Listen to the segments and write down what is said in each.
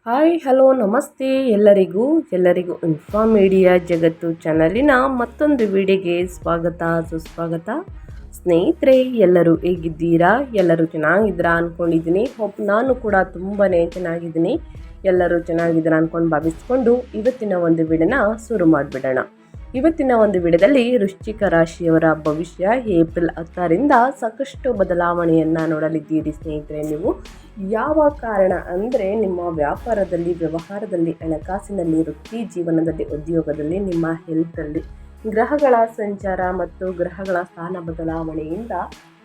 Hi hello ನಮಸ್ತೆ ಎಲ್ಲರಿಗೂ inform media ಜಗತ್ತು ಚಾನಲಿನ ಮತ್ತೊಂದು ವಿಡಿಯೋಗೆ ಸ್ವಾಗತ ಸುಸ್ವಾಗತ. ಸ್ನೇಹಿತರೆ, ಎಲ್ಲರೂ ಹೇಗಿದ್ದೀರಾ? ಎಲ್ಲರೂ ಚೆನ್ನಾಗಿದ್ದೀರಾ ಅಂದ್ಕೊಂಡಿದ್ದೀನಿ. ನಾನು ಕೂಡ ತುಂಬಾ ಚೆನ್ನಾಗಿದ್ದೀನಿ. ಎಲ್ಲರೂ ಚೆನ್ನಾಗಿದ್ದೀರಾ ಅಂದ್ಕೊಂಡು ಭಾವಿಸ್ಕೊಂಡು ಇವತ್ತಿನ ಒಂದು ವಿಡಿಯೋನ ಶುರು ಮಾಡಿಬಿಡೋಣ. ಇವತ್ತಿನ ಒಂದು ವಿಡಿಯೋದಲ್ಲಿ ವೃಶ್ಚಿಕ ರಾಶಿಯವರ ಭವಿಷ್ಯ ಏಪ್ರಿಲ್ 10ರಿಂದ ಸಾಕಷ್ಟು ಬದಲಾವಣೆಯನ್ನು ನೋಡಲಿದ್ದೀರಿ. ಸ್ನೇಹಿತರೆ, ನೀವು ಯಾವ ಕಾರಣ ಅಂದರೆ ನಿಮ್ಮ ವ್ಯಾಪಾರದಲ್ಲಿ, ವ್ಯವಹಾರದಲ್ಲಿ, ಹಣಕಾಸಿನಲ್ಲಿ, ವೃತ್ತಿ ಜೀವನದಲ್ಲಿ, ಉದ್ಯೋಗದಲ್ಲಿ, ನಿಮ್ಮ ಹೆಲ್ತಲ್ಲಿ ಗ್ರಹಗಳ ಸಂಚಾರ ಮತ್ತು ಗ್ರಹಗಳ ಸ್ಥಾನ ಬದಲಾವಣೆಯಿಂದ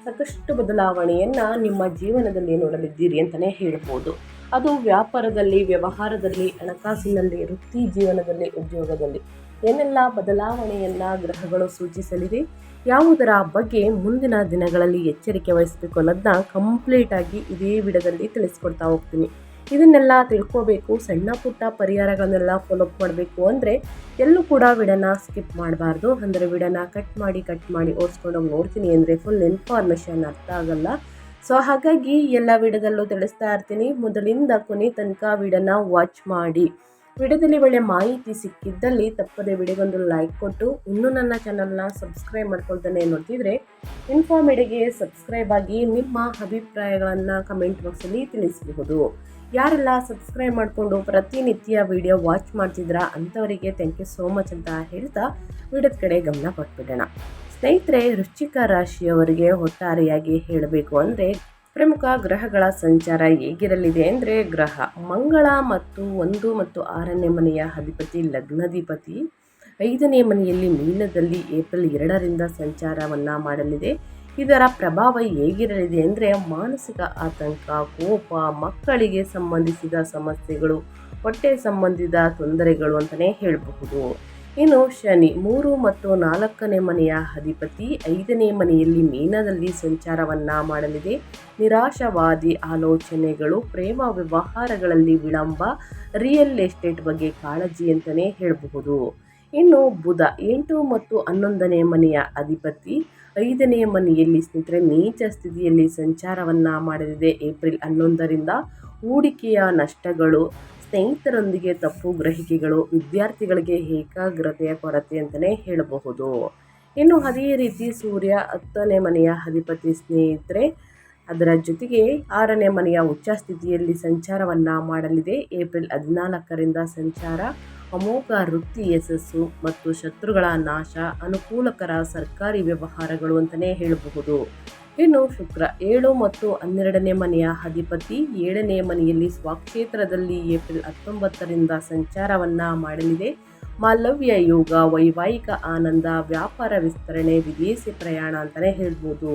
ಸಾಕಷ್ಟು ಬದಲಾವಣೆಯನ್ನು ನಿಮ್ಮ ಜೀವನದಲ್ಲಿ ನೋಡಲಿದ್ದೀರಿ ಅಂತಲೇ ಹೇಳ್ಬೋದು. ಅದು ವ್ಯಾಪಾರದಲ್ಲಿ, ವ್ಯವಹಾರದಲ್ಲಿ, ಹಣಕಾಸಿನಲ್ಲಿ, ವೃತ್ತಿ ಜೀವನದಲ್ಲಿ, ಉದ್ಯೋಗದಲ್ಲಿ ಏನೆಲ್ಲ ಬದಲಾವಣೆಯನ್ನು ಗ್ರಹಗಳು ಸೂಚಿಸಲಿದೆ, ಯಾವುದರ ಬಗ್ಗೆ ಮುಂದಿನ ದಿನಗಳಲ್ಲಿ ಎಚ್ಚರಿಕೆ ವಹಿಸಬೇಕು ಅನ್ನೋದನ್ನ ಕಂಪ್ಲೀಟಾಗಿ ಇದೇ ವಿಡಿಯೋದಲ್ಲಿ ತಿಳಿಸ್ಕೊಡ್ತಾ ಹೋಗ್ತೀನಿ. ಇದನ್ನೆಲ್ಲ ತಿಳ್ಕೋಬೇಕು, ಸಣ್ಣ ಪುಟ್ಟ ಪರಿಹಾರಗಳನ್ನೆಲ್ಲ ಫಾಲೋಅಪ್ ಮಾಡಬೇಕು ಅಂದರೆ ಎಲ್ಲೂ ಕೂಡ ವಿಡಿಯೋನ ಸ್ಕಿಪ್ ಮಾಡಬಾರ್ದು. ಅಂದರೆ ವಿಡಿಯೋನ ಕಟ್ ಮಾಡಿ ಓಡಿಸ್ಕೊಂಡೋಗಿ ನೋಡ್ತೀನಿ ಅಂದರೆ ಫುಲ್ ಇನ್ಫಾರ್ಮೇಷನ್ ಅರ್ಥ ಆಗಲ್ಲ. ಸೊ ಹಾಗಾಗಿ ಎಲ್ಲ ವಿಡಿಯೋದಲ್ಲೂ ತಿಳಿಸ್ತಾ ಇರ್ತೀನಿ. ಮೊದಲಿಂದ ಕೊನೆ ತನಕ ವಿಡಿಯೋನ ವಾಚ್ ಮಾಡಿ. ವಿಡಿಯೋದಲ್ಲಿ ಒಳ್ಳೆ ಮಾಹಿತಿ ಸಿಕ್ಕಿದ್ದಲ್ಲಿ ತಪ್ಪದೆ ವಿಡಿಯೋಗೊಂದು ಲೈಕ್ ಕೊಟ್ಟು, ಇನ್ನೂ ನನ್ನ ಚಾನಲ್ನ ಸಬ್ಸ್ಕ್ರೈಬ್ ಮಾಡ್ಕೊಳ್ತಾನೆ ನೋಡ್ತಿದ್ರೆ ಇನ್ಫಾರ್ಮ್ ಮೀಡಿಯಾಗೆ ಸಬ್ಸ್ಕ್ರೈಬ್ ಆಗಿ ನಿಮ್ಮ ಅಭಿಪ್ರಾಯಗಳನ್ನು ಕಮೆಂಟ್ ಬಾಕ್ಸಲ್ಲಿ ತಿಳಿಸಬಹುದು. ಯಾರೆಲ್ಲ ಸಬ್ಸ್ಕ್ರೈಬ್ ಮಾಡಿಕೊಂಡು ಪ್ರತಿನಿತ್ಯ ವಿಡಿಯೋ ವಾಚ್ ಮಾಡ್ತಿದ್ರಾ ಅಂಥವರಿಗೆ ಥ್ಯಾಂಕ್ ಯು ಸೋ ಮಚ್ ಅಂತ ಹೇಳ್ತಾ ವಿಡಿಯೋದ ಕಡೆ ಗಮನ ಕೊಟ್ಬಿಡೋಣ. ಸ್ನೇಹಿತರೆ, ವೃಶ್ಚಿಕ ರಾಶಿಯವರಿಗೆ ಒಟ್ಟಾರೆಯಾಗಿ ಹೇಳಬೇಕು ಅಂದರೆ ಪ್ರಮುಖ ಗ್ರಹಗಳ ಸಂಚಾರ ಹೇಗಿರಲಿದೆ ಅಂದರೆ, ಗ್ರಹ ಮಂಗಳ ಮತ್ತು 1 ಮತ್ತು 6ನೇ ಮನೆಯ ಅಧಿಪತಿ ಲಗ್ನಾಧಿಪತಿ 5ನೇ ಮನೆಯಲ್ಲಿ ಮೀನದಲ್ಲಿ ಏಪ್ರಿಲ್ 2ರಿಂದ ಸಂಚಾರವನ್ನು ಮಾಡಲಿದೆ. ಇದರ ಪ್ರಭಾವ ಹೇಗಿರಲಿದೆ ಅಂದರೆ ಮಾನಸಿಕ ಆತಂಕ, ಕೋಪ, ಮಕ್ಕಳಿಗೆ ಸಂಬಂಧಿಸಿದ ಸಮಸ್ಯೆಗಳು, ಹೊಟ್ಟೆ ಸಂಬಂಧಿತ ತೊಂದರೆಗಳು ಅಂತಲೇ ಹೇಳಬಹುದು. ಇನ್ನು ಶನಿ 3 ಮತ್ತು 4ನೇ ಮನೆಯ ಅಧಿಪತಿ 5ನೇ ಮನೆಯಲ್ಲಿ ಮೀನದಲ್ಲಿ ಸಂಚಾರವನ್ನು ಮಾಡಲಿದೆ. ನಿರಾಶಾವಾದಿ ಆಲೋಚನೆಗಳು, ಪ್ರೇಮ ವ್ಯವಹಾರಗಳಲ್ಲಿ ವಿಳಂಬ, ರಿಯಲ್ ಎಸ್ಟೇಟ್ ಬಗ್ಗೆ ಕಾಳಜಿ ಅಂತಲೇ ಹೇಳಬಹುದು. ಇನ್ನು ಬುಧ 8 ಮತ್ತು 11ನೇ ಮನೆಯ ಅಧಿಪತಿ 5ನೇ ಮನೆಯಲ್ಲಿ ಸ್ನೇಹಿತರೆ ನೀಚ ಸ್ಥಿತಿಯಲ್ಲಿ ಸಂಚಾರವನ್ನು ಮಾಡಲಿದೆ. ಏಪ್ರಿಲ್ 11ರಿಂದ ಹೂಡಿಕೆಯ ನಷ್ಟಗಳು, ಸ್ನೇಹಿತರೊಂದಿಗೆ ತಪ್ಪು ಗ್ರಹಿಕೆಗಳು, ವಿದ್ಯಾರ್ಥಿಗಳಿಗೆ ಏಕಾಗ್ರತೆಯ ಕೊರತೆ ಅಂತಲೇ ಹೇಳಬಹುದು. ಇನ್ನು ಅದೇ ರೀತಿ ಸೂರ್ಯ 10ನೇ ಮನೆಯ ಅಧಿಪತಿ ಸ್ನೇಹಿತರೆ, ಅದರ ಜೊತೆಗೆ 6ನೇ ಮನೆಯ ಉಚ್ಚ ಸ್ಥಿತಿಯಲ್ಲಿ ಸಂಚಾರವನ್ನು ಮಾಡಲಿದೆ. ಏಪ್ರಿಲ್ 14ರಿಂದ ಸಂಚಾರ ಅಮೋಘ ವೃತ್ತಿ ಯಶಸ್ಸು ಮತ್ತು ಶತ್ರುಗಳ ನಾಶ, ಅನುಕೂಲಕರ ಸರ್ಕಾರಿ ವ್ಯವಹಾರಗಳು ಅಂತಲೇ ಹೇಳಬಹುದು. ಇನ್ನು ಶುಕ್ರ 7 ಮತ್ತು 12ನೇ ಮನೆಯ ಅಧಿಪತಿ 7ನೇ ಮನೆಯಲ್ಲಿ ಸ್ವಕ್ಷೇತ್ರದಲ್ಲಿ ಏಪ್ರಿಲ್ 19ರಿಂದ ಸಂಚಾರವನ್ನು ಮಾಡಲಿದೆ. ಮಾಲವ್ಯ ಯೋಗ, ವೈವಾಹಿಕ ಆನಂದ, ವ್ಯಾಪಾರ ವಿಸ್ತರಣೆ, ವಿದೇಶಿ ಪ್ರಯಾಣ ಅಂತಲೇ ಹೇಳ್ಬೋದು.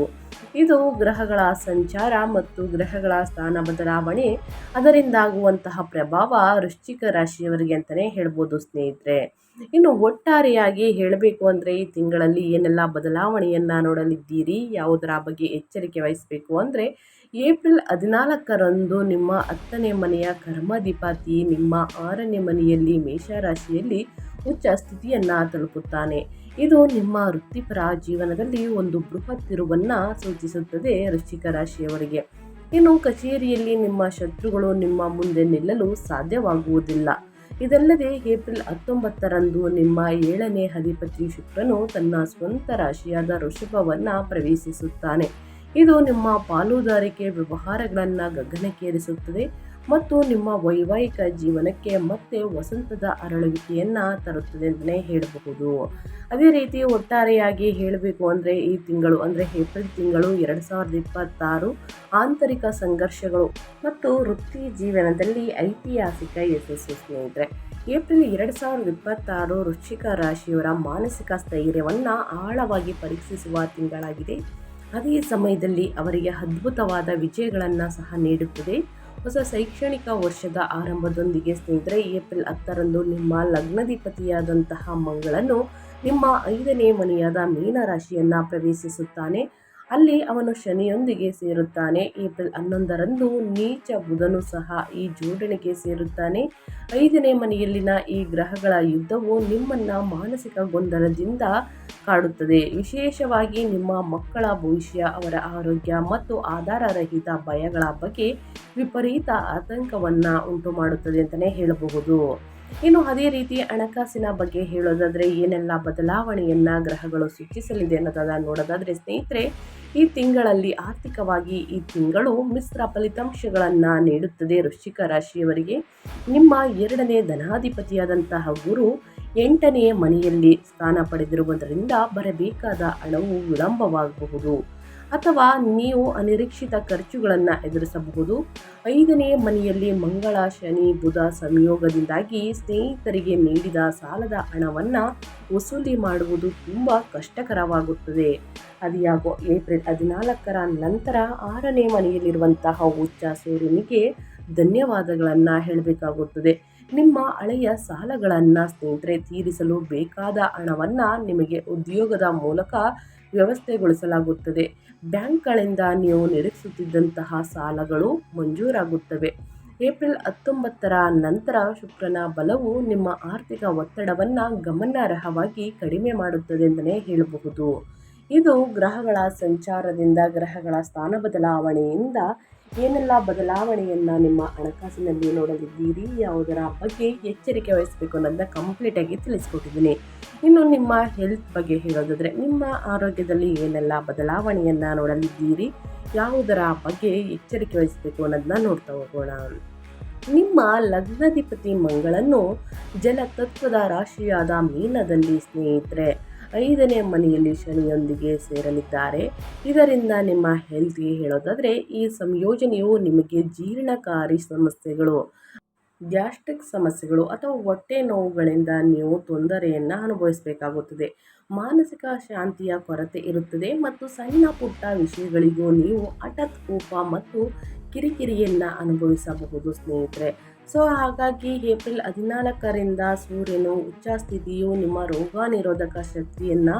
ಇದು ಗ್ರಹಗಳ ಸಂಚಾರ ಮತ್ತು ಗ್ರಹಗಳ ಸ್ಥಾನ ಬದಲಾವಣೆ, ಅದರಿಂದಾಗುವಂತಹ ಪ್ರಭಾವ ವೃಶ್ಚಿಕ ರಾಶಿಯವರಿಗೆ ಅಂತಲೇ ಹೇಳ್ಬೋದು ಸ್ನೇಹಿತರೆ. ಇನ್ನು ಒಟ್ಟಾರೆಯಾಗಿ ಹೇಳಬೇಕು ಅಂದರೆ ಈ ತಿಂಗಳಲ್ಲಿ ಏನೆಲ್ಲ ಬದಲಾವಣೆಯನ್ನು ನೋಡಲಿದ್ದೀರಿ, ಯಾವುದರ ಬಗ್ಗೆ ಎಚ್ಚರಿಕೆ ವಹಿಸಬೇಕು ಅಂದರೆ, ಏಪ್ರಿಲ್ 14ರಂದು ನಿಮ್ಮ 10ನೇ ಮನೆಯ ಕರ್ಮಾಧಿಪತಿ ನಿಮ್ಮ 6ನೇ ಮನೆಯಲ್ಲಿ ಮೇಷರಾಶಿಯಲ್ಲಿ ಉಚ್ಚ ಸ್ಥಿತಿಯನ್ನು ತಲುಪುತ್ತಾನೆ. ಇದು ನಿಮ್ಮ ವೃತ್ತಿಪರ ಜೀವನದಲ್ಲಿ ಒಂದು ಬೃಹತ್ ತಿರುವನ್ನು ಸೂಚಿಸುತ್ತದೆ ವೃಶ್ಚಿಕ ರಾಶಿಯವರಿಗೆ. ಇನ್ನು ಕಚೇರಿಯಲ್ಲಿ ನಿಮ್ಮ ಶತ್ರುಗಳು ನಿಮ್ಮ ಮುಂದೆ ನಿಲ್ಲಲು ಸಾಧ್ಯವಾಗುವುದಿಲ್ಲ. ಇದಲ್ಲದೆ ಏಪ್ರಿಲ್ 19ರಂದು ನಿಮ್ಮ 7ನೇ ಅಧಿಪತಿ ಶುಕ್ರನು ತನ್ನ ಸ್ವಂತ ರಾಶಿಯಾದ ವೃಷಭವನ್ನು ಪ್ರವೇಶಿಸುತ್ತಾನೆ. ಇದು ನಿಮ್ಮ ಪಾಲುದಾರಿಕೆ ವ್ಯವಹಾರಗಳನ್ನು ಗಗನಕ್ಕೇರಿಸುತ್ತದೆ ಮತ್ತು ನಿಮ್ಮ ವೈವಾಹಿಕ ಜೀವನಕ್ಕೆ ಮತ್ತೆ ವಸಂತದ ಅರಳುವಿಕೆಯನ್ನು ತರುತ್ತದೆ ಅಂತಲೇ ಹೇಳಬಹುದು. ಅದೇ ರೀತಿ ಒಟ್ಟಾರೆಯಾಗಿ ಹೇಳಬೇಕು ಅಂದರೆ ಈ ತಿಂಗಳು ಅಂದರೆ ಏಪ್ರಿಲ್ ತಿಂಗಳು 2026 ಆಂತರಿಕ ಸಂಘರ್ಷಗಳು ಮತ್ತು ವೃತ್ತಿ ಜೀವನದಲ್ಲಿ ಐತಿಹಾಸಿಕ ಯಶಸ್ಸು ಸ್ನೇಹಿತರೆ. ಏಪ್ರಿಲ್ 2026 ವೃಶ್ಚಿಕ ರಾಶಿಯವರ ಮಾನಸಿಕ ಸ್ಥೈರ್ಯವನ್ನು ಆಳವಾಗಿ ಪರೀಕ್ಷಿಸುವ ತಿಂಗಳಾಗಿದೆ. ಅದೇ ಸಮಯದಲ್ಲಿ ಅವರಿಗೆ ಅದ್ಭುತವಾದ ವಿಜಯಗಳನ್ನು ಸಹ ನೀಡುತ್ತದೆ. ಹೊಸ ಶೈಕ್ಷಣಿಕ ವರ್ಷದ ಆರಂಭದೊಂದಿಗೆ ಸ್ನೇಹಿತರೆ, ಏಪ್ರಿಲ್ 10ರಂದು ನಿಮ್ಮ ಲಗ್ನಾಧಿಪತಿಯಾದಂತಹ ಮಂಗಳನು ನಿಮ್ಮ 5ನೇ ಮನೆಯಾದ ಮೀನರಾಶಿಯನ್ನು ಪ್ರವೇಶಿಸುತ್ತಾನೆ. ಅಲ್ಲಿ ಅವನು ಶನಿಯೊಂದಿಗೆ ಸೇರುತ್ತಾನೆ. ಏಪ್ರಿಲ್ 11ರಂದು ನೀಚ ಬುಧನು ಸಹ ಈ ಜೋಡಣೆಗೆ ಸೇರುತ್ತಾನೆ. 5ನೇ ಮನೆಯಲ್ಲಿನ ಈ ಗ್ರಹಗಳ ಯುದ್ಧವು ನಿಮ್ಮನ್ನ ಮಾನಸಿಕ ಗೊಂದಲದಿಂದ ಕಾಡುತ್ತದೆ. ವಿಶೇಷವಾಗಿ ನಿಮ್ಮ ಮಕ್ಕಳ ಭವಿಷ್ಯ, ಅವರ ಆರೋಗ್ಯ ಮತ್ತು ಆಧಾರರಹಿತ ಭಯಗಳ ಬಗ್ಗೆ ವಿಪರೀತ ಆತಂಕವನ್ನ ಉಂಟು ಮಾಡುತ್ತದೆ ಅಂತಲೇ ಹೇಳಬಹುದು. ಇನ್ನು ಅದೇ ರೀತಿ ಹಣಕಾಸಿನ ಬಗ್ಗೆ ಹೇಳೋದಾದ್ರೆ ಏನೆಲ್ಲ ಬದಲಾವಣೆಯನ್ನ ಗ್ರಹಗಳು ಸೂಚಿಸಲಿದೆ ಅನ್ನೋದನ್ನ ನೋಡೋದಾದ್ರೆ ಸ್ನೇಹಿತರೆ, ಈ ತಿಂಗಳಲ್ಲಿ ಆರ್ಥಿಕವಾಗಿ ಈ ತಿಂಗಳು ಮಿಶ್ರ ಫಲಿತಾಂಶಗಳನ್ನ ನೀಡುತ್ತದೆ. ವೃಶ್ಚಿಕ ರಾಶಿಯವರಿಗೆ ನಿಮ್ಮ 2ನೇ ಧನಾಧಿಪತಿಯಾದಂತಹ ಗುರು 8ನೇ ಮನೆಯಲ್ಲಿ ಸ್ಥಾನ ಪಡೆದಿರುವುದರಿಂದ ಬರಬೇಕಾದ ಹಣವು ವಿಳಂಬವಾಗಬಹುದು ಅಥವಾ ನೀವು ಅನಿರೀಕ್ಷಿತ ಖರ್ಚುಗಳನ್ನು ಎದುರಿಸಬಹುದು. 5ನೇ ಮನೆಯಲ್ಲಿ ಮಂಗಳ, ಶನಿ, ಬುಧ ಸಂಯೋಗದಿಂದಾಗಿ ಸ್ನೇಹಿತರಿಗೆ ನೀಡಿದ ಸಾಲದ ಹಣವನ್ನು ವಸೂಲಿ ಮಾಡುವುದು ತುಂಬ ಕಷ್ಟಕರವಾಗುತ್ತದೆ. ಅದ್ಯಾಗೋ ಏಪ್ರಿಲ್ 14ರ ನಂತರ 6ನೇ ಮನೆಯಲ್ಲಿರುವಂತಹ ಉಚ್ಚ ಸೂರ್ಯನಿಗೆ ಧನ್ಯವಾದಗಳನ್ನು ಹೇಳಬೇಕಾಗುತ್ತದೆ. ನಿಮ್ಮ ಹಳೆಯ ಸಾಲಗಳನ್ನು ಸ್ನೇಹಿತರೆ ತೀರಿಸಲು ಬೇಕಾದ ಹಣವನ್ನು ನಿಮಗೆ ಉದ್ಯೋಗದ ಮೂಲಕ ವ್ಯವಸ್ಥೆಗೊಳಿಸಲಾಗುತ್ತದೆ. ಬ್ಯಾಂಕ್ಗಳಿಂದ ನೀವು ನಿರೀಕ್ಷಿಸುತ್ತಿದ್ದಂತಹ ಸಾಲಗಳು ಮಂಜೂರಾಗುತ್ತವೆ. ಏಪ್ರಿಲ್ 19ರ ನಂತರ ಶುಕ್ರನ ಬಲವು ನಿಮ್ಮ ಆರ್ಥಿಕ ಒತ್ತಡವನ್ನು ಗಮನಾರ್ಹವಾಗಿ ಕಡಿಮೆ ಮಾಡುತ್ತದೆ ಅಂತಲೇ ಹೇಳಬಹುದು. ಇದು ಗ್ರಹಗಳ ಸಂಚಾರದಿಂದ, ಗ್ರಹಗಳ ಸ್ಥಾನ ಬದಲಾವಣೆಯಿಂದ ಏನೆಲ್ಲ ಬದಲಾವಣೆಯನ್ನ ನಿಮ್ಮ ಹಣಕಾಸಿನಲ್ಲಿ ನೋಡಲಿದ್ದೀರಿ, ಯಾವುದರ ಬಗ್ಗೆ ಎಚ್ಚರಿಕೆ ವಹಿಸಬೇಕು ಅನ್ನೋದನ್ನ ಕಂಪ್ಲೀಟ್ ಆಗಿ ತಿಳಿಸ್ಕೊಟ್ಟಿದ್ದೀನಿ. ಇನ್ನು ನಿಮ್ಮ ಹೆಲ್ತ್ ಬಗ್ಗೆ ಹೇಳೋದಾದ್ರೆ ನಿಮ್ಮ ಆರೋಗ್ಯದಲ್ಲಿ ಏನೆಲ್ಲ ಬದಲಾವಣೆಯನ್ನ ನೋಡಲಿದ್ದೀರಿ, ಯಾವುದರ ಬಗ್ಗೆ ಎಚ್ಚರಿಕೆ ವಹಿಸಬೇಕು ಅನ್ನೋದನ್ನ ನೋಡ್ತಾ ಹೋಗೋಣ. ನಿಮ್ಮ ಲಗ್ನಾಧಿಪತಿ ಮಂಗಳನು ಜಲತತ್ವದ ರಾಶಿಯಾದ ಮೀನದಲ್ಲಿ ಸ್ನೇಹಿತರೆ 5ನೇ ಮನೆಯಲ್ಲಿ ಶನಿಯೊಂದಿಗೆ ಸೇರಲಿದ್ದಾರೆ. ಇದರಿಂದ ನಿಮ್ಮ ಹೆಲ್ತ್ಗೆ ಹೇಳೋದಾದ್ರೆ ಈ ಸಂಯೋಜನೆಯು ನಿಮಗೆ ಜೀರ್ಣಕಾರಿ ಸಮಸ್ಯೆಗಳು, ಗ್ಯಾಸ್ಟ್ರಿಕ್ ಸಮಸ್ಯೆಗಳು ಅಥವಾ ಹೊಟ್ಟೆ ನೋವುಗಳಿಂದ ನೀವು ತೊಂದರೆಯನ್ನು ಅನುಭವಿಸಬೇಕಾಗುತ್ತದೆ. ಮಾನಸಿಕ ಶಾಂತಿಯ ಕೊರತೆ ಇರುತ್ತದೆ ಮತ್ತು ಸಣ್ಣ ಪುಟ್ಟ ವಿಷಯಗಳಿಗೂ ನೀವು ಹಠಾತ್ ಕೋಪ ಮತ್ತು ಕಿರಿಕಿರಿಯನ್ನು ಅನುಭವಿಸಬಹುದು ಸ್ನೇಹಿತರೆ. ಸೊ ಹಾಗಾಗಿ ಏಪ್ರಿಲ್ 14ರಿಂದ ಸೂರ್ಯನು ಉಚ್ಚ ಸ್ಥಿತಿಯು ನಿಮ್ಮ ರೋಗ ನಿರೋಧಕ ಶಕ್ತಿಯನ್ನು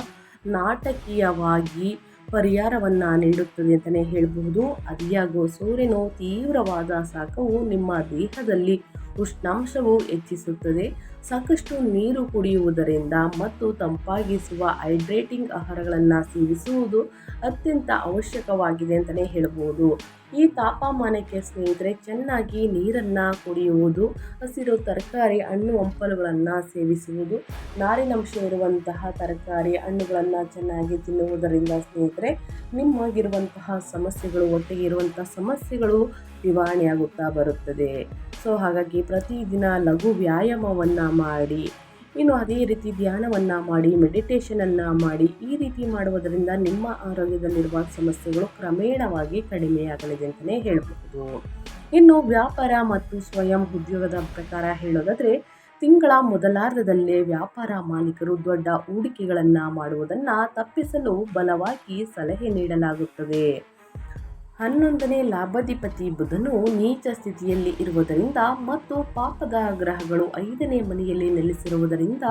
ನಾಟಕೀಯವಾಗಿ ಪರಿಹಾರವನ್ನು ನೀಡುತ್ತದೆ ಅಂತಲೇ ಹೇಳಬಹುದು. ಅದಿಯಾಗೋ ಸೂರ್ಯನು ತೀವ್ರವಾದ ಶಾಖವು ನಿಮ್ಮ ದೇಹದಲ್ಲಿ ಉಷ್ಣಾಂಶವು ಹೆಚ್ಚಿಸುತ್ತದೆ. ಸಾಕಷ್ಟು ನೀರು ಕುಡಿಯುವುದರಿಂದ ಮತ್ತು ತಂಪಾಗಿಸುವ ಹೈಡ್ರೇಟಿಂಗ್ ಆಹಾರಗಳನ್ನು ಸೇವಿಸುವುದು ಅತ್ಯಂತ ಅವಶ್ಯಕವಾಗಿದೆ ಅಂತಲೇ ಹೇಳಬಹುದು. ಈ ತಾಪಮಾನಕ್ಕೆ ಸ್ನೇಹಿತರೆ ಚೆನ್ನಾಗಿ ನೀರನ್ನು ಕುಡಿಯುವುದು, ಹಸಿರು ತರಕಾರಿ, ಹಣ್ಣು ಹಂಪಲುಗಳನ್ನು ಸೇವಿಸುವುದು, ನಾರಿನಂಶ ಇರುವಂತಹ ತರಕಾರಿ ಹಣ್ಣುಗಳನ್ನು ಚೆನ್ನಾಗಿ ತಿನ್ನುವುದರಿಂದ ಸ್ನೇಹಿತರೆ ನಿಮಗಿರುವಂತಹ ಸಮಸ್ಯೆಗಳು, ಹೊಟ್ಟೆಗೆ ಇರುವಂತಹ ಸಮಸ್ಯೆಗಳು ನಿವಾರಣೆಯಾಗುತ್ತಾ ಬರುತ್ತದೆ. ಸೊ ಹಾಗಾಗಿ ಪ್ರತಿದಿನ ಲಘು ವ್ಯಾಯಾಮವನ್ನು ಮಾಡಿ, ಇನ್ನು ಅದೇ ರೀತಿ ಧ್ಯಾನವನ್ನು ಮಾಡಿ, ಮೆಡಿಟೇಷನನ್ನು ಮಾಡಿ, ಈ ರೀತಿ ಮಾಡುವುದರಿಂದ ನಿಮ್ಮ ಆರೋಗ್ಯದಲ್ಲಿರುವ ಸಮಸ್ಯೆಗಳು ಕ್ರಮೇಣವಾಗಿ ಕಡಿಮೆಯಾಗಲಿದೆ ಅಂತಲೇ ಹೇಳಬಹುದು. ಇನ್ನು ವ್ಯಾಪಾರ ಮತ್ತು ಸ್ವಯಂ ಉದ್ಯೋಗದ ಪ್ರಕಾರ ಹೇಳೋದಾದರೆ ತಿಂಗಳ ಮೊದಲಾರ್ಧದಲ್ಲೇ ವ್ಯಾಪಾರ ಮಾಲೀಕರು ದೊಡ್ಡ ಹೂಡಿಕೆಗಳನ್ನು ಮಾಡುವುದನ್ನು ತಪ್ಪಿಸಲು ಬಲವಾಗಿ ಸಲಹೆ ನೀಡಲಾಗುತ್ತದೆ. 11ನೇ ಲಾಭಾಧಿಪತಿ ಬುಧನು ನೀಚ ಸ್ಥಿತಿಯಲ್ಲಿ ಇರುವುದರಿಂದ ಮತ್ತು ಪಾಪದ ಗ್ರಹಗಳು 5ನೇ ಮನೆಯಲ್ಲಿ ನೆಲೆಸಿರುವುದರಿಂದ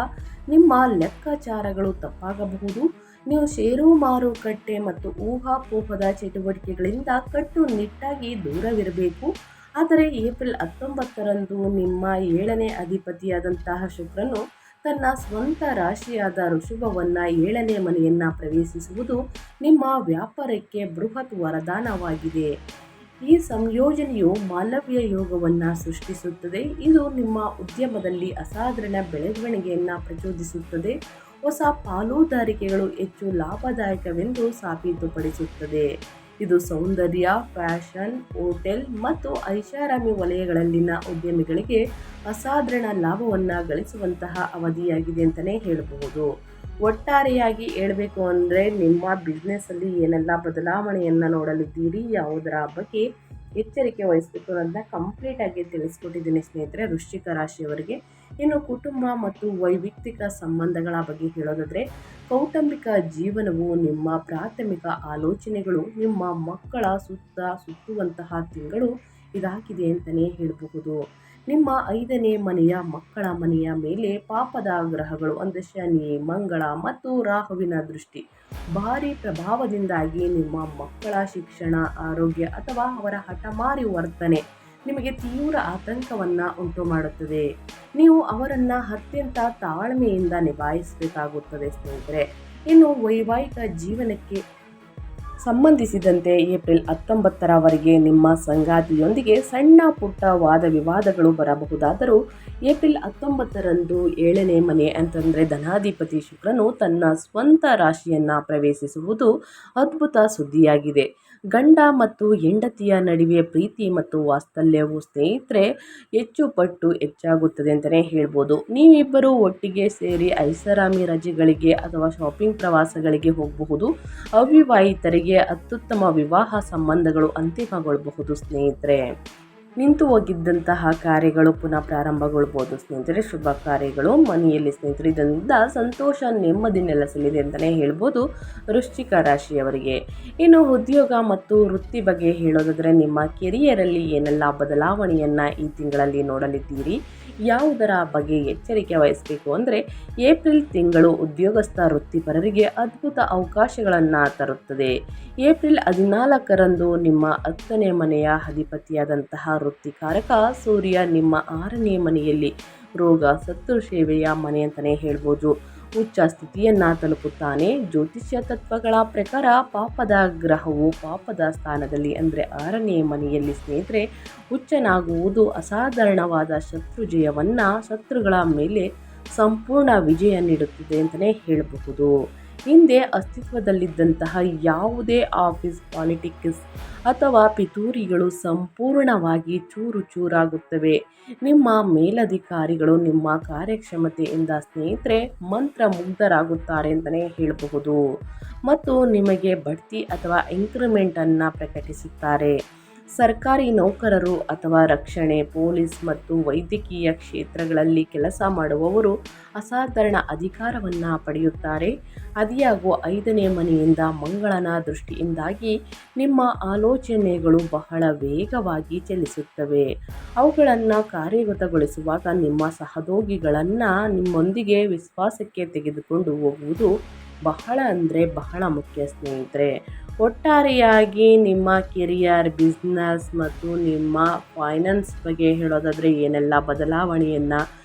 ನಿಮ್ಮ ಲೆಕ್ಕಾಚಾರಗಳು ತಪ್ಪಾಗಬಹುದು. ನೀವು ಷೇರು ಮಾರುಕಟ್ಟೆ ಮತ್ತು ಊಹಾಪೋಹದ ಚಟುವಟಿಕೆಗಳಿಂದ ಕಟ್ಟುನಿಟ್ಟಾಗಿ ದೂರವಿರಬೇಕು. ಆದರೆ ಏಪ್ರಿಲ್ 19ರಂದು ನಿಮ್ಮ 7ನೇ ಅಧಿಪತಿಯಾದಂತಹ ಶುಕ್ರನು ತನ್ನ ಸ್ವಂತ ರಾಶಿಯಾದ ಋಷಭವನ್ನು 7ನೇ ಮನೆಯನ್ನು ಪ್ರವೇಶಿಸುವುದು ನಿಮ್ಮ ವ್ಯಾಪಾರಕ್ಕೆ ಬೃಹತ್ ವರದಾನವಾಗಿದೆ. ಈ ಸಂಯೋಜನೆಯು ಮಾಲವ್ಯ ಯೋಗವನ್ನು ಸೃಷ್ಟಿಸುತ್ತದೆ. ಇದು ನಿಮ್ಮ ಉದ್ಯಮದಲ್ಲಿ ಅಸಾಧಾರಣ ಬೆಳವಣಿಗೆಯನ್ನು ಪ್ರಚೋದಿಸುತ್ತದೆ. ಹೊಸ ಪಾಲುದಾರಿಕೆಗಳು ಹೆಚ್ಚು ಲಾಭದಾಯಕವೆಂದು ಸಾಬೀತುಪಡಿಸುತ್ತದೆ. ಇದು ಸೌಂದರ್ಯ, ಫ್ಯಾಷನ್, ಹೋಟೆಲ್ ಮತ್ತು ಐಷಾರಾಮಿ ವಲಯಗಳಲ್ಲಿನ ಉದ್ಯಮಿಗಳಿಗೆ ಅಸಾಧಾರಣ ಲಾಭವನ್ನು ಗಳಿಸುವಂತಹ ಅವಧಿಯಾಗಿದೆ ಅಂತಲೇ ಹೇಳಬಹುದು. ಒಟ್ಟಾರೆಯಾಗಿ ಹೇಳಬೇಕು ಅಂದರೆ ನಿಮ್ಮ ಬಿಸ್ನೆಸ್ಸಲ್ಲಿ ಏನೆಲ್ಲ ಬದಲಾವಣೆಯನ್ನು ನೋಡಲಿದ್ದೀರಿ, ಯಾವುದರ ಬಗ್ಗೆ ಎಚ್ಚರಿಕೆ ವಹಿಸಬೇಕು ಅನ್ನೋದನ್ನ ಕಂಪ್ಲೀಟಾಗಿ ತಿಳಿಸ್ಕೊಟ್ಟಿದ್ದೀನಿ ಸ್ನೇಹಿತರೆ ವೃಶ್ಚಿಕ ರಾಶಿಯವರಿಗೆ. ಇನ್ನು ಕುಟುಂಬ ಮತ್ತು ವೈಯಕ್ತಿಕ ಸಂಬಂಧಗಳ ಬಗ್ಗೆ ಹೇಳೋದಾದರೆ ಕೌಟುಂಬಿಕ ಜೀವನವು ನಿಮ್ಮ ಪ್ರಾಥಮಿಕ ಆಲೋಚನೆಗಳು ನಿಮ್ಮ ಮಕ್ಕಳ ಸುತ್ತುವಂತಹ ತಿಂಗಳು ಇದಾಗಿದೆ ಅಂತಲೇ ಹೇಳಬಹುದು. ನಿಮ್ಮ 5ನೇ ಮನೆಯ ಮಕ್ಕಳ ಮನೆಯ ಮೇಲೆ ಪಾಪದ ಗ್ರಹಗಳು ಅಂದರೆ ಶನಿ, ಮಂಗಳ ಮತ್ತು ರಾಹುವಿನ ದೃಷ್ಟಿ ಭಾರಿ ಪ್ರಭಾವದಿಂದಾಗಿ ನಿಮ್ಮ ಮಕ್ಕಳ ಶಿಕ್ಷಣ, ಆರೋಗ್ಯ ಅಥವಾ ಅವರ ಹಠಮಾರಿ ವರ್ತನೆ ನಿಮಗೆ ತೀವ್ರ ಆತಂಕವನ್ನು ಉಂಟು ಮಾಡುತ್ತದೆ. ನೀವು ಅವರನ್ನು ಅತ್ಯಂತ ತಾಳ್ಮೆಯಿಂದ ನಿಭಾಯಿಸಬೇಕಾಗುತ್ತದೆ ಸ್ನೇಹಿತರೆ. ಇನ್ನು ವೈವಾಹಿಕ ಜೀವನಕ್ಕೆ ಸಂಬಂಧಿಸಿದಂತೆ ಏಪ್ರಿಲ್ 19ರವರೆಗೆ ನಿಮ್ಮ ಸಂಗಾತಿಯೊಂದಿಗೆ ಸಣ್ಣ ಪುಟ್ಟ ವಾದ ವಿವಾದಗಳು ಬರಬಹುದಾದರೂ ಏಪ್ರಿಲ್ 19ರಂದು 7ನೇ ಮನೆ ಅಂತಂದರೆ ಧನಾಧಿಪತಿ ಶುಕ್ರನು ತನ್ನ ಸ್ವಂತ ರಾಶಿಯನ್ನು ಪ್ರವೇಶಿಸುವುದು ಅದ್ಭುತ ಸುದ್ದಿಯಾಗಿದೆ. ಗಂಡ ಮತ್ತು ಹೆಂಡತಿಯ ನಡುವೆ ಪ್ರೀತಿ ಮತ್ತು ವಾತ್ಸಲ್ಯವು ಸ್ನೇಹಿತರೆ ಹೆಚ್ಚು ಪಟ್ಟು ಹೆಚ್ಚಾಗುತ್ತದೆ ಅಂತಲೇ ಹೇಳ್ಬೋದು. ನೀವಿಬ್ಬರು ಒಟ್ಟಿಗೆ ಸೇರಿ ಐಷಾರಾಮಿ ರಜೆಗಳಿಗೆ ಅಥವಾ ಶಾಪಿಂಗ್ ಪ್ರವಾಸಗಳಿಗೆ ಹೋಗಬಹುದು. ಅವಿವಾಹಿತರಿಗೆ ಅತ್ಯುತ್ತಮ ವಿವಾಹ ಸಂಬಂಧಗಳು ಅಂತಿಮಗೊಳ್ಳಬಹುದು ಸ್ನೇಹಿತರೆ. ನಿಂತು ಹೋಗಿದ್ದಂತಹ ಕಾರ್ಯಗಳು ಪುನಃ ಪ್ರಾರಂಭಗೊಳ್ಬೋದು ಸ್ನೇಹಿತರೆ. ಶುಭ ಕಾರ್ಯಗಳು ಮನೆಯಲ್ಲಿ ಸ್ನೇಹಿತರೆ, ಇದರಿಂದ ಸಂತೋಷ ನೆಮ್ಮದಿ ನೆಲೆಸಲಿದೆ ಅಂತಲೇ ಹೇಳ್ಬೋದು ವೃಶ್ಚಿಕ ರಾಶಿಯವರಿಗೆ. ಇನ್ನು ಉದ್ಯೋಗ ಮತ್ತು ವೃತ್ತಿ ಬಗ್ಗೆ ಹೇಳೋದಾದರೆ ನಿಮ್ಮ ಕೆರಿಯರಲ್ಲಿ ಏನೆಲ್ಲ ಬದಲಾವಣೆಯನ್ನು ಈ ತಿಂಗಳಲ್ಲಿ ನೋಡಲಿದ್ದೀರಿ, ಯಾವುದರ ಬಗ್ಗೆ ಎಚ್ಚರಿಕೆ ವಹಿಸಬೇಕು ಅಂದರೆ ಏಪ್ರಿಲ್ ತಿಂಗಳು ಉದ್ಯೋಗಸ್ಥ ವೃತ್ತಿಪರರಿಗೆ ಅದ್ಭುತ ಅವಕಾಶಗಳನ್ನು ತರುತ್ತದೆ. ಏಪ್ರಿಲ್ 14ರಂದು ನಿಮ್ಮ 10ನೇ ಮನೆಯ ಅಧಿಪತಿಯಾದಂತಹ ವೃತ್ತಿಕಾರಕ ಸೂರ್ಯ ನಿಮ್ಮ 6ನೇ ಮನೆಯಲ್ಲಿ ರೋಗ ಶತ್ರು ಸೇವೆಯ ಮನೆ ಅಂತಲೇ ಹೇಳ್ಬೋದು ಉಚ್ಚ ಸ್ಥಿತಿಯನ್ನು ತಲುಪುತ್ತಾನೆ. ಜ್ಯೋತಿಷ್ಯ ತತ್ವಗಳ ಪ್ರಕಾರ ಪಾಪದ ಗ್ರಹವು ಪಾಪದ ಸ್ಥಾನದಲ್ಲಿ ಅಂದರೆ 6ನೇ ಮನೆಯಲ್ಲಿ ಸ್ನೇಹಿತರೆ ಉಚ್ಚನಾಗುವುದು ಅಸಾಧಾರಣವಾದ ಶತ್ರು ಜಯವನ್ನು, ಶತ್ರುಗಳ ಮೇಲೆ ಸಂಪೂರ್ಣ ವಿಜಯ ನೀಡುತ್ತದೆ ಅಂತಲೇ ಹೇಳಬಹುದು. ಹಿಂದೆ ಅಸ್ತಿತ್ವದಲ್ಲಿದ್ದಂತಹ ಯಾವುದೇ ಆಫೀಸ್ ಪಾಲಿಟಿಕ್ಸ್ ಅಥವಾ ಪಿತೂರಿಗಳು ಸಂಪೂರ್ಣವಾಗಿ ಚೂರು ಚೂರಾಗುತ್ತವೆ. ನಿಮ್ಮ ಮೇಲಧಿಕಾರಿಗಳು ನಿಮ್ಮ ಕಾರ್ಯಕ್ಷಮತೆಯಿಂದ ಸ್ನೇಹಿತರೆ ಮಂತ್ರಮುಗ್ಧರಾಗುತ್ತಾರೆ ಅಂತಲೇ ಹೇಳಬಹುದು ಮತ್ತು ನಿಮಗೆ ಬಡ್ತಿ ಅಥವಾ ಇನ್ಕ್ರಿಮೆಂಟನ್ನು ಪ್ರಕಟಿಸುತ್ತಾರೆ. ಸರ್ಕಾರಿ ನೌಕರರು ಅಥವಾ ರಕ್ಷಣೆ, ಪೊಲೀಸ್ ಮತ್ತು ವೈದ್ಯಕೀಯ ಕ್ಷೇತ್ರಗಳಲ್ಲಿ ಕೆಲಸ ಮಾಡುವವರು ಅಸಾಧಾರಣ ಅಧಿಕಾರವನ್ನು ಪಡೆಯುತ್ತಾರೆ. ಆದಾಗ್ಯೂ 5ನೇ ಮನೆಯಿಂದ ಮಂಗಳನ ದೃಷ್ಟಿಯಿಂದಾಗಿ ನಿಮ್ಮ ಆಲೋಚನೆಗಳು ಬಹಳ ವೇಗವಾಗಿ ಚಲಿಸುತ್ತವೆ. ಅವುಗಳನ್ನು ಕಾರ್ಯಗತಗೊಳಿಸುವಾಗ ನಿಮ್ಮ ಸಹೋದ್ಯೋಗಿಗಳನ್ನು ನಿಮ್ಮೊಂದಿಗೆ ವಿಶ್ವಾಸಕ್ಕೆ ತೆಗೆದುಕೊಂಡು ಹೋಗುವುದು ಬಹಳ ಅಂದರೆ ಬಹಳ ಮುಖ್ಯ ಸ್ನೇಹಿತರೆ. ಒಟ್ಟಾರೆಯಾಗಿ ನಿಮ್ಮ ಕೆರಿಯರ್, ಬಿಸ್ನೆಸ್ ಮತ್ತು ನಿಮ್ಮ ಫೈನಾನ್ಸ್ ಬಗ್ಗೆ ಹೇಳೋದಾದರೆ ಏನೆಲ್ಲ ಬದಲಾವಣೆಯನ್ನು,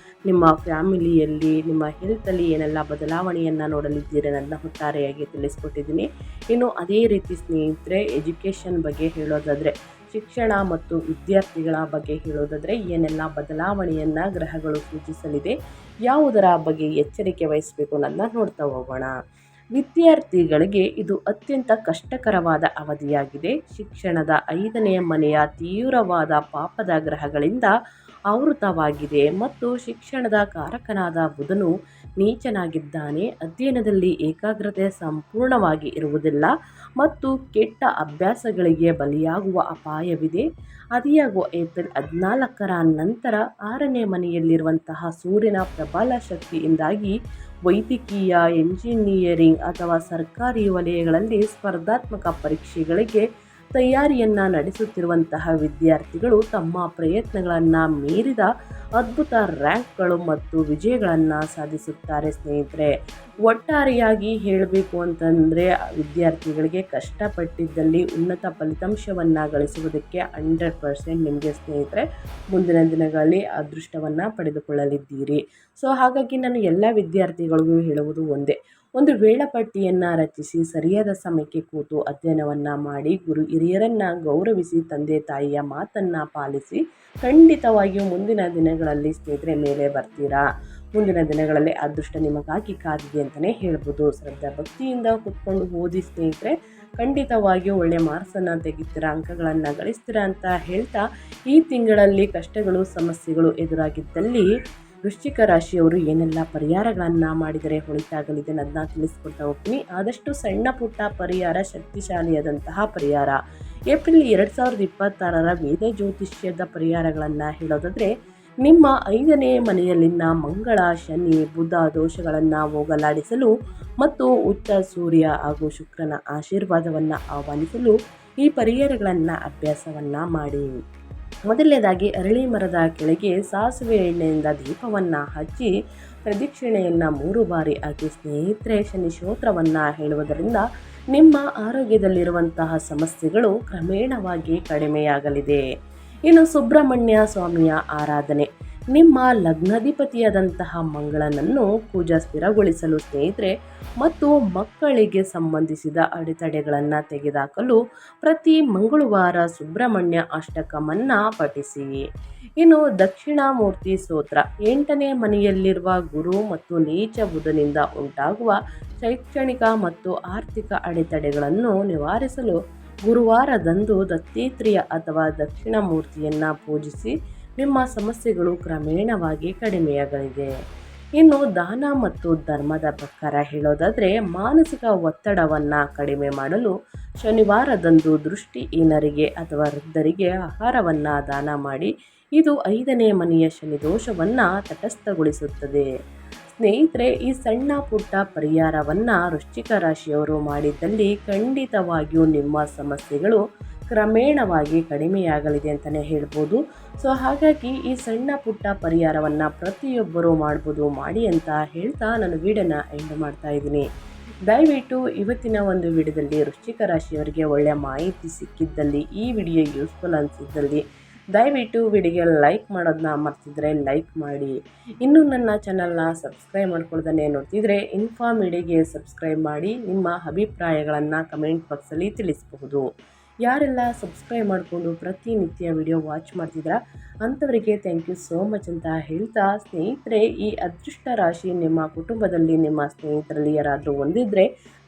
ನಿಮ್ಮ ಫ್ಯಾಮಿಲಿಯಲ್ಲಿ, ನಿಮ್ಮ ಹೆಲ್ತಲ್ಲಿ ಏನೆಲ್ಲ ಬದಲಾವಣೆಯನ್ನು ನೋಡಲಿದ್ದೀರಿ ಅನ್ನೋದನ್ನ ಒಟ್ಟಾರೆಯಾಗಿ ತಿಳಿಸ್ಕೊಟ್ಟಿದ್ದೀನಿ. ಇನ್ನು ಅದೇ ರೀತಿ ಸ್ನೇಹಿತರೆ ಎಜುಕೇಷನ್ ಬಗ್ಗೆ ಹೇಳೋದಾದರೆ, ಶಿಕ್ಷಣ ಮತ್ತು ವಿದ್ಯಾರ್ಥಿಗಳ ಬಗ್ಗೆ ಹೇಳೋದಾದರೆ ಏನೆಲ್ಲ ಬದಲಾವಣೆಯನ್ನು ಗ್ರಹಗಳು ಸೂಚಿಸಲಿದೆ, ಯಾವುದರ ಬಗ್ಗೆ ಎಚ್ಚರಿಕೆ ವಹಿಸಬೇಕು ಅನ್ನೋದನ್ನ ನೋಡ್ತಾ ಹೋಗೋಣ. ವಿದ್ಯಾರ್ಥಿಗಳಿಗೆ ಇದು ಅತ್ಯಂತ ಕಷ್ಟಕರವಾದ ಅವಧಿಯಾಗಿದೆ. ಶಿಕ್ಷಣದ 5ನೇ ಮನೆಯ ತೀವ್ರವಾದ ಪಾಪದ ಗ್ರಹಗಳಿಂದ ಆವೃತವಾಗಿದೆ ಮತ್ತು ಶಿಕ್ಷಣದ ಕಾರಕನಾದ ಬುಧನು ನೀಚನಾಗಿದ್ದಾನೆ. ಅಧ್ಯಯನದಲ್ಲಿ ಏಕಾಗ್ರತೆ ಸಂಪೂರ್ಣವಾಗಿ ಇರುವುದಿಲ್ಲ ಮತ್ತು ಕೆಟ್ಟ ಅಭ್ಯಾಸಗಳಿಗೆ ಬಲಿಯಾಗುವ ಅಪಾಯವಿದೆ. ಆದಾಗ್ಯೂ ಏಪ್ರಿಲ್ 14ರ ನಂತರ 6ನೇ ಮನೆಯಲ್ಲಿರುವಂತಹ ಸೂರ್ಯನ ಪ್ರಬಲ ಶಕ್ತಿಯಿಂದಾಗಿ ವೈದ್ಯಕೀಯ, ಎಂಜಿನಿಯರಿಂಗ್ ಅಥವಾ ಸರ್ಕಾರಿ ವಲಯಗಳಲ್ಲಿ ಸ್ಪರ್ಧಾತ್ಮಕ ಪರೀಕ್ಷೆಗಳಿಗೆ ತಯಾರಿಯನ್ನು ನಡೆಸುತ್ತಿರುವಂತಹ ವಿದ್ಯಾರ್ಥಿಗಳು ತಮ್ಮ ಪ್ರಯತ್ನಗಳನ್ನು ಮೀರಿದ ಅದ್ಭುತ ರ್ಯಾಂಕ್ಗಳು ಮತ್ತು ವಿಜಯಗಳನ್ನು ಸಾಧಿಸುತ್ತಾರೆ ಸ್ನೇಹಿತರೆ. ಒಟ್ಟಾರೆಯಾಗಿ ಹೇಳಬೇಕು ಅಂತಂದರೆ ವಿದ್ಯಾರ್ಥಿಗಳಿಗೆ ಕಷ್ಟಪಟ್ಟಿದ್ದಲ್ಲಿ ಉನ್ನತ ಫಲಿತಾಂಶವನ್ನು ಗಳಿಸುವುದಕ್ಕೆ 100% ನಿಮಗೆ ಸ್ನೇಹಿತರೆ ಮುಂದಿನ ದಿನಗಳಲ್ಲಿ ಅದೃಷ್ಟವನ್ನು ಪಡೆದುಕೊಳ್ಳಲಿದ್ದೀರಿ. ಸೊ ಹಾಗಾಗಿ ನಾನು ಎಲ್ಲ ವಿದ್ಯಾರ್ಥಿಗಳಿಗೂ ಹೇಳುವುದು ಒಂದೇ, ಒಂದು ವೇಳಾಪಟ್ಟಿಯನ್ನು ರಚಿಸಿ ಸರಿಯಾದ ಸಮಯಕ್ಕೆ ಕೂತು ಅಧ್ಯಯನವನ್ನು ಮಾಡಿ, ಗುರು ಹಿರಿಯರನ್ನು ಗೌರವಿಸಿ, ತಂದೆ ತಾಯಿಯ ಮಾತನ್ನು ಪಾಲಿಸಿ, ಖಂಡಿತವಾಗಿಯೂ ಮುಂದಿನ ದಿನಗಳಲ್ಲಿ ಸ್ನೇಹಿತರೆ ಮೇಲೆ ಬರ್ತೀರಾ. ಮುಂದಿನ ದಿನಗಳಲ್ಲಿ ಅದೃಷ್ಟ ನಿಮಗಾಗಿ ಕಾದಿದೆ ಅಂತಲೇ ಹೇಳ್ಬೋದು. ಶ್ರದ್ಧಾ ಭಕ್ತಿಯಿಂದ ಕೂತ್ಕೊಂಡು ಓದಿ ಸ್ನೇಹಿತರೆ, ಖಂಡಿತವಾಗಿಯೂ ಒಳ್ಳೆಯ ಮಾರ್ಕ್ಸನ್ನು ತೆಗಿತೀರಾ, ಅಂಕಗಳನ್ನು ಗಳಿಸ್ತೀರಾ ಅಂತ ಹೇಳ್ತಾ, ಈ ತಿಂಗಳಲ್ಲಿ ಕಷ್ಟಗಳು, ಸಮಸ್ಯೆಗಳು ಎದುರಾಗಿದ್ದಲ್ಲಿ ವೃಶ್ಚಿಕ ರಾಶಿಯವರು ಏನೆಲ್ಲ ಪರಿಹಾರಗಳನ್ನು ಮಾಡಿದರೆ ಒಳಿತಾಗಲಿದೆ ಅನ್ನೋದನ್ನ ತಿಳಿಸ್ಕೊಡ್ತಾ ಹೋಗ್ತೀನಿ. ಆದಷ್ಟು ಸಣ್ಣ ಪುಟ್ಟ ಪರಿಹಾರ, ಶಕ್ತಿಶಾಲಿಯಾದಂತಹ ಪರಿಹಾರ. ಏಪ್ರಿಲ್ 2026ರ ವೇದ ಜ್ಯೋತಿಷ್ಯದ ಪರಿಹಾರಗಳನ್ನು ಹೇಳೋದಾದರೆ, ನಿಮ್ಮ 5ನೇ ಮನೆಯಲ್ಲಿನ ಮಂಗಳ, ಶನಿ, ಬುಧ ದೋಷಗಳನ್ನು ಹೋಗಲಾಡಿಸಲು ಮತ್ತು ಉಚ್ಚ ಸೂರ್ಯ ಹಾಗೂ ಶುಕ್ರನ ಆಶೀರ್ವಾದವನ್ನು ಆಹ್ವಾನಿಸಲು ಈ ಪರಿಹಾರಗಳನ್ನು ಅಭ್ಯಾಸವನ್ನು ಮಾಡಿ. ಮೊದಲನೇದಾಗಿ ಅರಳಿ ಮರದ ಕೆಳಗೆ ಸಾಸಿವೆ ಎಣ್ಣೆಯಿಂದ ದೀಪವನ್ನು ಹಚ್ಚಿ ಪ್ರದಕ್ಷಿಣೆಯನ್ನು 3 ಬಾರಿ ಹಾಕಿ ಸ್ನೇಹಿತರೆ ಶನಿ ಸ್ತೋತ್ರವನ್ನು ಹೇಳುವುದರಿಂದ ನಿಮ್ಮ ಆರೋಗ್ಯದಲ್ಲಿರುವಂತಹ ಸಮಸ್ಯೆಗಳು ಕ್ರಮೇಣವಾಗಿ ಕಡಿಮೆಯಾಗಲಿದೆ. ಇನ್ನು ಸುಬ್ರಹ್ಮಣ್ಯ ಸ್ವಾಮಿಯ ಆರಾಧನೆ. ನಿಮ್ಮ ಲಗ್ನಾಧಿಪತಿಯಾದಂತಹ ಮಂಗಳನನ್ನು ಪೂಜಾ ಸ್ಥಿರಗೊಳಿಸಲು ಸ್ನೇಹಿತರೆ ಮತ್ತು ಮಕ್ಕಳಿಗೆ ಸಂಬಂಧಿಸಿದ ಅಡೆತಡೆಗಳನ್ನು ತೆಗೆದುಹಾಕಲು ಪ್ರತಿ ಮಂಗಳವಾರ ಸುಬ್ರಹ್ಮಣ್ಯ ಅಷ್ಟಕಮನ್ನು ಪಠಿಸಿ. ಇನ್ನು ದಕ್ಷಿಣಾಮೂರ್ತಿ ಸ್ತೋತ್ರ. 8ನೇ ಮನೆಯಲ್ಲಿರುವ ಗುರು ಮತ್ತು ನೀಚ ಬುಧನಿಂದ ಉಂಟಾಗುವ ಶೈಕ್ಷಣಿಕ ಮತ್ತು ಆರ್ಥಿಕ ಅಡೆತಡೆಗಳನ್ನು ನಿವಾರಿಸಲು ಗುರುವಾರದಂದು ದತ್ತಾತ್ರೇಯ ಅಥವಾ ದಕ್ಷಿಣಾಮೂರ್ತಿಯನ್ನು ಪೂಜಿಸಿ ನಿಮ್ಮ ಸಮಸ್ಯೆಗಳು ಕ್ರಮೇಣವಾಗಿ ಕಡಿಮೆಯಾಗಲಿದೆ. ಇನ್ನು ದಾನ ಮತ್ತು ಧರ್ಮದ ಪ್ರಕಾರ ಹೇಳೋದಾದರೆ ಮಾನಸಿಕ ಒತ್ತಡವನ್ನು ಕಡಿಮೆ ಮಾಡಲು ಶನಿವಾರದಂದು ದೃಷ್ಟಿಹೀನರಿಗೆ ಅಥವಾ ವೃದ್ಧರಿಗೆ ಆಹಾರವನ್ನು ದಾನ ಮಾಡಿ. ಇದು 5ನೇ ಮನೆಯ ಶನಿ ದೋಷವನ್ನು ತಟಸ್ಥಗೊಳಿಸುತ್ತದೆ. ಸ್ನೇಹಿತರೆ, ಈ ಸಣ್ಣ ಪುಟ್ಟ ಪರಿಹಾರವನ್ನು ವೃಶ್ಚಿಕ ರಾಶಿಯವರು ಮಾಡಿದ್ದಲ್ಲಿ ಖಂಡಿತವಾಗಿಯೂ ನಿಮ್ಮ ಸಮಸ್ಯೆಗಳು ಕ್ರಮೇಣವಾಗಿ ಕಡಿಮೆಯಾಗಲಿದೆ ಅಂತಲೇ ಹೇಳ್ಬೋದು. ಸೊ ಹಾಗಾಗಿ ಈ ಸಣ್ಣ ಪುಟ್ಟ ಪರಿಹಾರವನ್ನು ಪ್ರತಿಯೊಬ್ಬರೂ ಮಾಡ್ಬೋದು, ಮಾಡಿ ಅಂತ ಹೇಳ್ತಾ ನಾನು ವಿಡಿಯೋನ ಎಂಡ್ ಮಾಡ್ತಾ ಇದ್ದೀನಿ. ದಯವಿಟ್ಟು ಇವತ್ತಿನ ಒಂದು ವಿಡಿಯೋದಲ್ಲಿ ವೃಶ್ಚಿಕ ರಾಶಿಯವರಿಗೆ ಒಳ್ಳೆಯ ಮಾಹಿತಿ ಸಿಕ್ಕಿದ್ದಲ್ಲಿ, ಈ ವಿಡಿಯೋ ಯೂಸ್ಫುಲ್ ಅನಿಸಿದ್ದಲ್ಲಿ ದಯವಿಟ್ಟು ವಿಡಿಯೋಗೆ ಲೈಕ್ ಮಾಡೋದನ್ನ ಮರ್ತಿದ್ರೆ ಲೈಕ್ ಮಾಡಿ. ಇನ್ನೂ ನನ್ನ ಚಾನಲ್ನ ಸಬ್ಸ್ಕ್ರೈಬ್ ಮಾಡ್ಕೊಳ್ದೇ ನೋಡ್ತಿದ್ರೆ ಇನ್ಫಾ ಮೀಡಿಯಾಗೆ ಸಬ್ಸ್ಕ್ರೈಬ್ ಮಾಡಿ ನಿಮ್ಮ ಅಭಿಪ್ರಾಯಗಳನ್ನು ಕಮೆಂಟ್ ಬಾಕ್ಸಲ್ಲಿ ತಿಳಿಸಬಹುದು. ಯಾರೆಲ್ಲ ಸಬ್ಸ್ಕ್ರೈಬ್ ಮಾಡಿಕೊಂಡು ಪ್ರತಿನಿತ್ಯ ವಿಡಿಯೋ ವಾಚ್ ಮಾಡ್ತಿದ್ದೀರಾ ಅಂಥವರಿಗೆ ಥ್ಯಾಂಕ್ ಯು ಸೋ ಮಚ್ ಅಂತ ಹೇಳ್ತಾ, ಸ್ನೇಹಿತರೆ ಈ ಅದೃಷ್ಟ ರಾಶಿ ನಿಮ್ಮ ಕುಟುಂಬದಲ್ಲಿ ನಿಮ್ಮ ಸ್ನೇಹಿತರಲ್ಲಿ ಯಾರಾದರೂ ಹೊಂದಿದ್ರೆ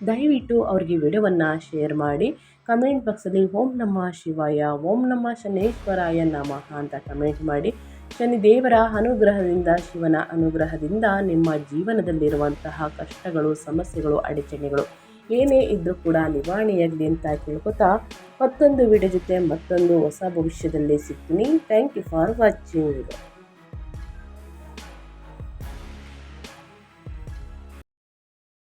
ದಯವಿಟ್ಟು ಅವ್ರಿಗೆ ವಿಡಿಯೋವನ್ನು ಶೇರ್ ಮಾಡಿ. ಕಮೆಂಟ್ ಬಾಕ್ಸಲ್ಲಿ ಓಂ ನಮಃ ಶಿವಾಯ, ಓಂ ನಮಃ ಶನೇಶ್ವರಾಯ ನಮಃ ಅಂತ ಕಮೆಂಟ್ ಮಾಡಿ. ಶನಿದೇವರ ಅನುಗ್ರಹದಿಂದ, ಶಿವನ ಅನುಗ್ರಹದಿಂದ ನಿಮ್ಮ ಜೀವನದಲ್ಲಿರುವಂತಹ ಕಷ್ಟಗಳು, ಸಮಸ್ಯೆಗಳು, ಅಡಚಣೆಗಳು ಏನೇ ಇದ್ದರೂ ಕೂಡ ನಿವಾರಣೆಯಾಗಲಿ ಅಂತ ಕೇಳ್ಕೊತಾ ಮತ್ತೊಂದು ವಿಡಿಯೋ ಜೊತೆ ಮತ್ತೊಂದು ಹೊಸ ಭವಿಷ್ಯದಲ್ಲಿ ಸಿಗ್ತೀನಿ. Thank you for watching.